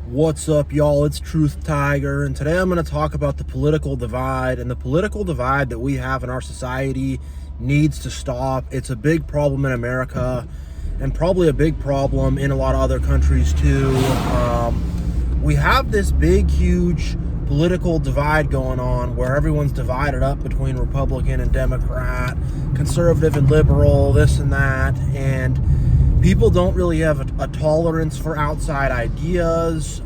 What's up, y'all? It's TruthTiger, and today I'm going to talk about the political divide. And the political divide that we have in our society needs to stop. It's a big problem in America, and probably a big problem in a lot of other countries too. We have this big, huge political divide going on where everyone's divided up between Republican and Democrat, conservative and liberal, this and that, and people don't really have a tolerance for outside ideas.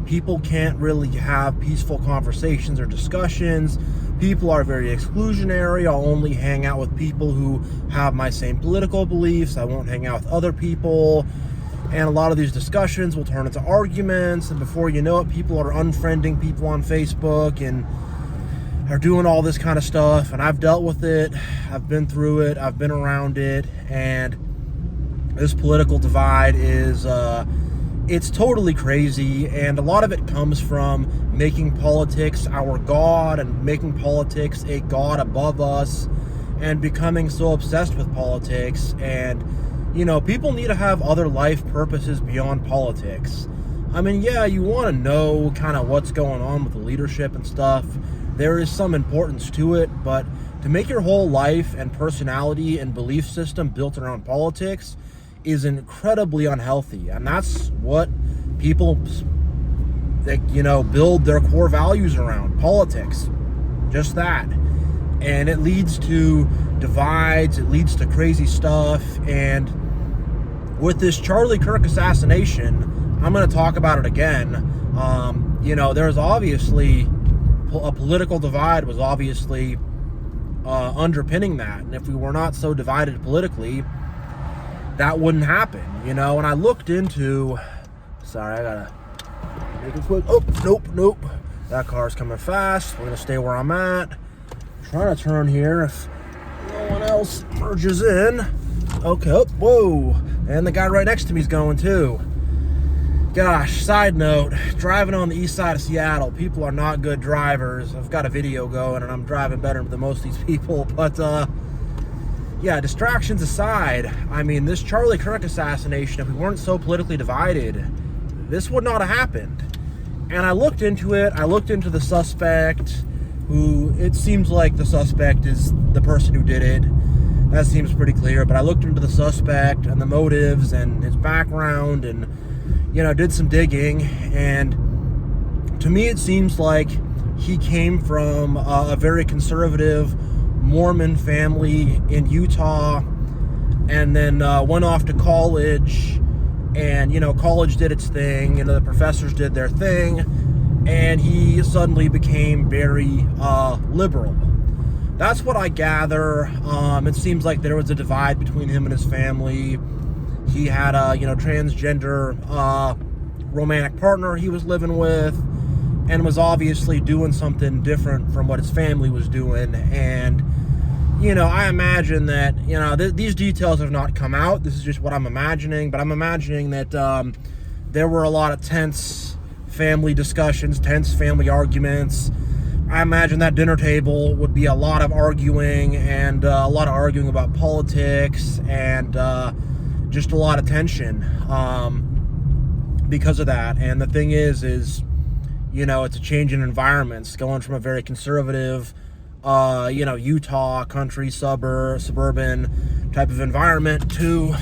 People can't really have peaceful conversations or discussions. People are very exclusionary. I'll only hang out with people who have my same political beliefs. I won't hang out with other people. And a lot of these discussions will turn into arguments. And before you know it, people are unfriending people on Facebook and are doing all this kind of stuff. And I've dealt with it. I've been through it. I've been around it. And this political divide is, it's totally crazy, and a lot of it comes from making politics our God and making politics a God above us and becoming so obsessed with politics. And, you know, people need to have other life purposes beyond politics. I mean, yeah, you want to know kind of what's going on with the leadership and stuff. There is some importance to it, but to make your whole life and personality and belief system built around politics is incredibly unhealthy. And that's what people that, you know, build their core values around: politics. Just that. And it leads to divides, it leads to crazy stuff. And with this Charlie Kirk assassination, I'm going to talk about it again. You know, there's obviously a political divide was obviously underpinning that. And if we were not so divided politically, that wouldn't happen, you know. And I looked into, sorry, I gotta make it quick. Oh, nope. That car's coming fast. We're gonna stay where I'm at. Trying to turn here if no one else merges in. Okay, oh, whoa. And the guy right next to me is going too. Gosh, side note, driving on the east side of Seattle, people are not good drivers. I've got a video going and I'm driving better than most of these people, but yeah, distractions aside, I mean, this Charlie Kirk assassination, if we weren't so politically divided, this would not have happened. And I looked into it. I looked into the suspect, who it seems like the suspect is the person who did it. That seems pretty clear. But I looked into the suspect and the motives and his background and, you know, did some digging. And to me, it seems like he came from a very conservative Mormon family in Utah, and then went off to college, and, you know, college did its thing, you know, the professors did their thing, and he suddenly became very liberal. That's what I gather. It seems like there was a divide between him and his family. He had a, you know, transgender romantic partner he was living with, and was obviously doing something different from what his family was doing. And, you know, I imagine that, you know, these details have not come out. This is just what I'm imagining. But I'm imagining that there were a lot of tense family discussions, tense family arguments. I imagine that dinner table would be a lot of arguing, and a lot of arguing about politics, and just a lot of tension because of that. And the thing is, you know, it's a change in environments, going from a very conservative, you know, Utah country, suburban type of environment to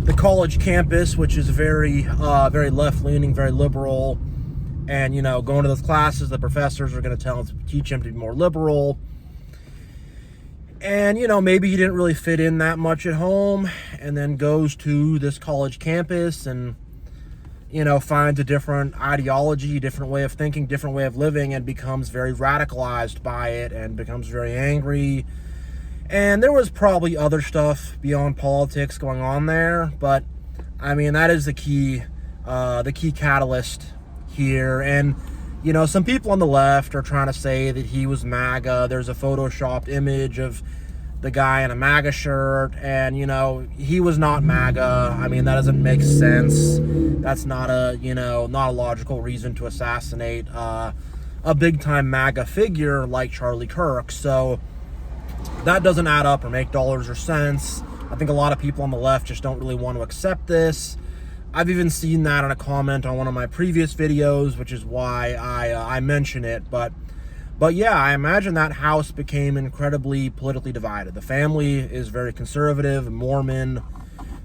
the college campus, which is very left-leaning, very liberal. And, you know, going to those classes, the professors are going to teach him to be more liberal. And, you know, maybe he didn't really fit in that much at home, and then goes to this college campus and, you know, finds a different ideology, different way of thinking, different way of living, and becomes very radicalized by it and becomes very angry. And there was probably other stuff beyond politics going on there, but I mean, that is the key catalyst here. And, you know, some people on the left are trying to say that he was MAGA. There's a photoshopped image of the guy in a MAGA shirt, and, you know, he was not MAGA. I mean, that doesn't make sense. That's not a, you know, not a logical reason to assassinate a big-time MAGA figure like Charlie Kirk. So that doesn't add up or make dollars or cents. I think a lot of people on the left just don't really want to accept this. I've even seen that in a comment on one of my previous videos, which is why I mention it. But yeah, I imagine that house became incredibly politically divided. The family is very conservative, Mormon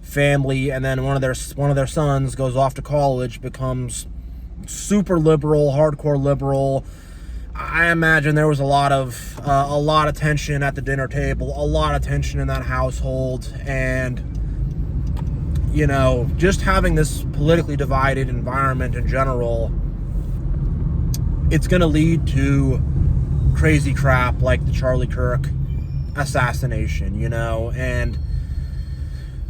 family, and then one of their sons goes off to college, becomes super liberal, hardcore liberal. I imagine there was a lot of tension at the dinner table, a lot of tension in that household, and just having this politically divided environment in general, it's going to lead to crazy crap like the Charlie Kirk assassination, and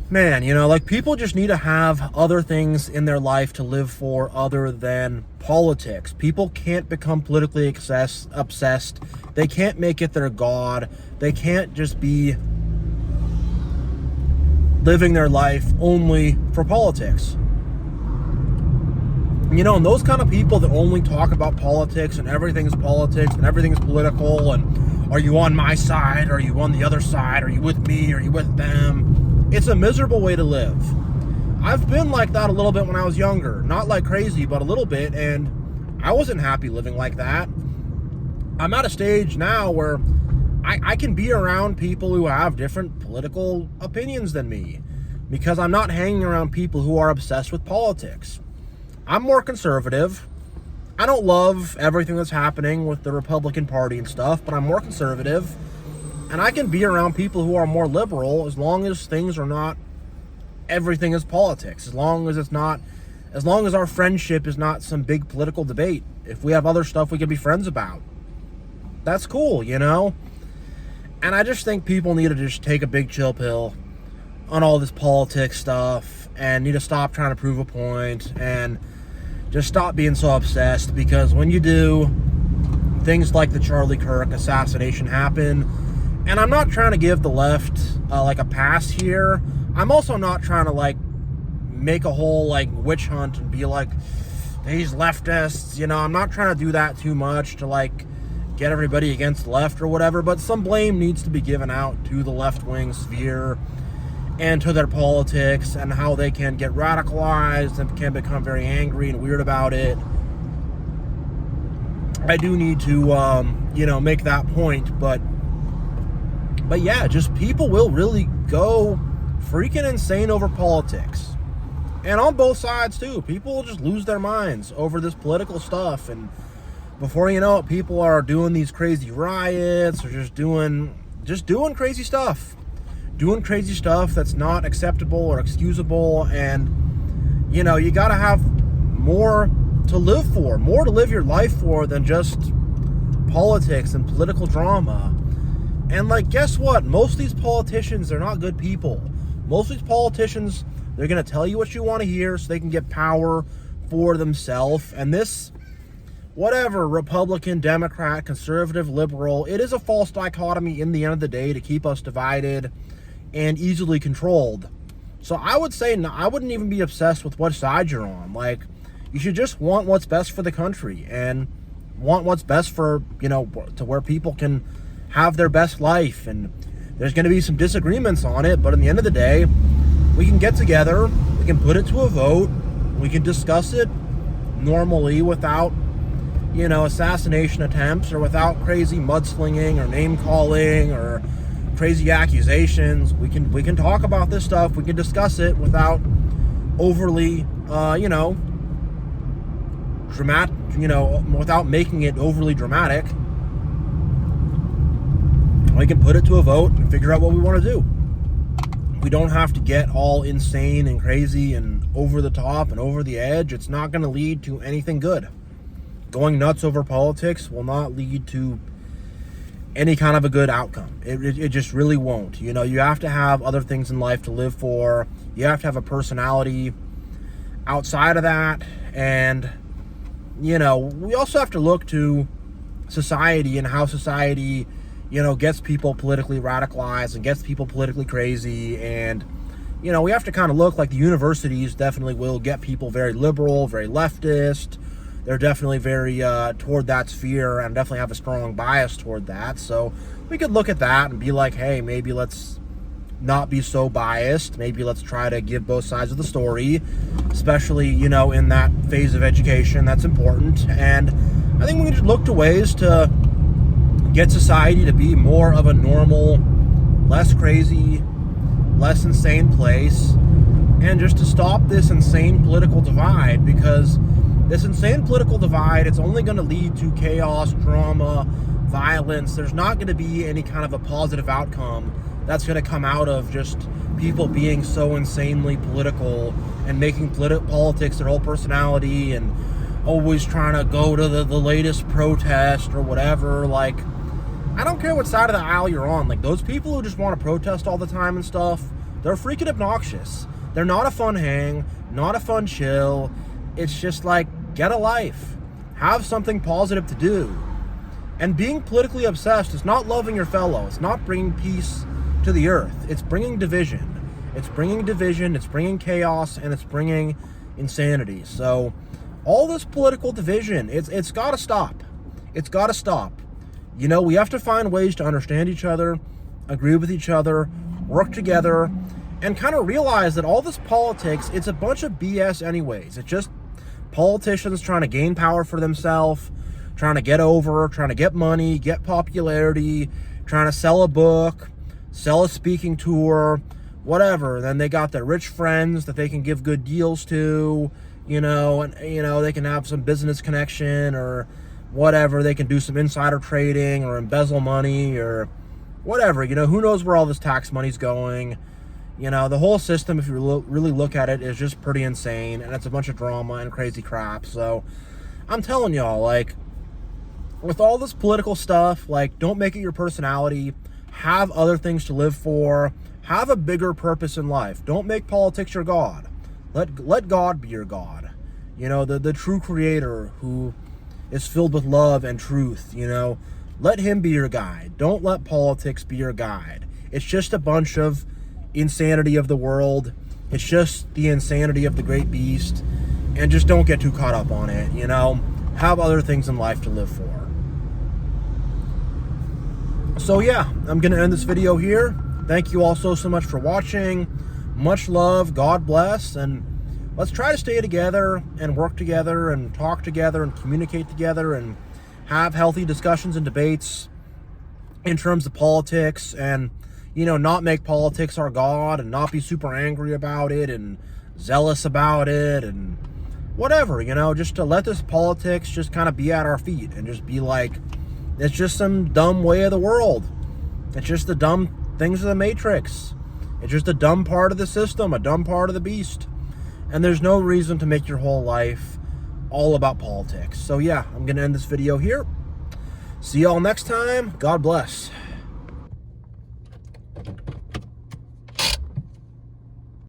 man, like, people just need to have other things in their life to live for other than politics. People can't become politically obsessed. They can't make it their god. They can't just be living their life only for politics. And those kind of people that only talk about politics and everything's politics and everything's political, and are you on my side? Are you on the other side? Are you with me? Are you with them? It's a miserable way to live. I've been like that a little bit when I was younger. Not like crazy, but a little bit, and I wasn't happy living like that. I'm at a stage now where I can be around people who have different political opinions than me, because I'm not hanging around people who are obsessed with politics. I'm more conservative. I don't love everything that's happening with the Republican Party and stuff, but I'm more conservative, and I can be around people who are more liberal as long as things are not, everything is politics, as long as our friendship is not some big political debate. If we have other stuff we can be friends about, that's cool, And I just think people need to just take a big chill pill on all this politics stuff, and need to stop trying to prove a point, and just stop being so obsessed, because when you do, things like the Charlie Kirk assassination happen. And I'm not trying to give the left like a pass here. I'm also not trying to make a whole witch hunt and be like, these leftists, I'm not trying to do that too much to get everybody against the left or whatever, but some blame needs to be given out to the left-wing sphere and to their politics and how they can get radicalized and can become very angry and weird about it. I do need to, make that point, but yeah, just people will really go freaking insane over politics. And on both sides, too. People will just lose their minds over this political stuff, and before you know it, people are doing these crazy riots, or just doing crazy stuff. Doing crazy stuff that's not acceptable or excusable, and, you gotta have more to live for, more to live your life for than just politics and political drama. And, guess what? Most of these politicians, they're not good people. Most of these politicians, they're gonna tell you what you want to hear so they can get power for themselves, and this, whatever, Republican, Democrat, conservative, liberal, it is a false dichotomy in the end of the day to keep us divided and easily controlled. So I would say I wouldn't even be obsessed with what side you're on. You should just want what's best for the country and want what's best for, to where people can have their best life. And there's going to be some disagreements on it, but in the end of the day, we can get together, we can put it to a vote, we can discuss it normally without, assassination attempts, or without crazy mudslinging or name calling or crazy accusations. We can talk about this stuff. We can discuss it without overly, dramatic, without making it overly dramatic. We can put it to a vote and figure out what we want to do. We don't have to get all insane and crazy and over the top and over the edge. It's not going to lead to anything good. Going nuts over politics will not lead to any kind of a good outcome. It just really won't. You have to have other things in life to live for. You have to have a personality outside of that. And, we also have to look to society and how society, gets people politically radicalized and gets people politically crazy. And, we have to kind of look, the universities definitely will get people very liberal, very leftist. They're definitely very toward that sphere, and definitely have a strong bias toward that. So we could look at that and be like, hey, maybe let's not be so biased. Maybe let's try to give both sides of the story. especially, you know, in that phase of education. That's important. And I think we just look to ways to get society to be more of a normal, less crazy, less insane place, and just to stop this insane political divide, because this insane political divide, it's only going to lead to chaos, drama, violence. There's not going to be any kind of a positive outcome that's going to come out of just people being so insanely political and making politics their whole personality and always trying to go to the latest protest or whatever. Like, I don't care what side of the aisle you're on. Like, those people who just want to protest all the time and stuff, they're freaking obnoxious. They're not a fun hang, not a fun chill. It's just like, get a life. Have something positive to do. And being politically obsessed is not loving your fellow. It's not bringing peace to the earth. It's bringing division. It's bringing division, it's bringing chaos, and it's bringing insanity. So all this political division, it's got to stop. It's got to stop. You know, we have to find ways to understand each other, agree with each other, work together, and kind of realize that all this politics, it's a bunch of BS anyways. It's just politicians trying to gain power for themselves, trying to get over, trying to get money, get popularity, trying to sell a book, sell a speaking tour, whatever. Then they got their rich friends that they can give good deals to, you know, and, you know, they can have some business connection or whatever. They can do some insider trading or embezzle money or whatever. You know, who knows where all this tax money's going. You know, the whole system, if you really look at it, is just pretty insane, and it's a bunch of drama and crazy crap. So I'm telling y'all, like, with all this political stuff, like, don't make it your personality. Have other things to live for. Have a bigger purpose in life. Don't make politics your God. Let God be your God. You know, the true creator who is filled with love and truth, you know. Let him be your guide. Don't let politics be your guide. It's just a bunch of insanity of the world. It's just the insanity of the great beast. And just don't get too caught up on it, you know. Have other things in life to live for. So yeah, I'm going to end this video here. Thank you all so much for watching. Much love. God bless. And let's try to stay together and work together and talk together and communicate together and have healthy discussions and debates in terms of politics, and, you know, not make politics our God and not be super angry about it and zealous about it and whatever, you know, just to let this politics just kind of be at our feet and just be like, it's just some dumb way of the world. It's just the dumb things of the Matrix. It's just a dumb part of the system, a dumb part of the beast. And there's no reason to make your whole life all about politics. So yeah, I'm going to end this video here. See y'all next time. God bless.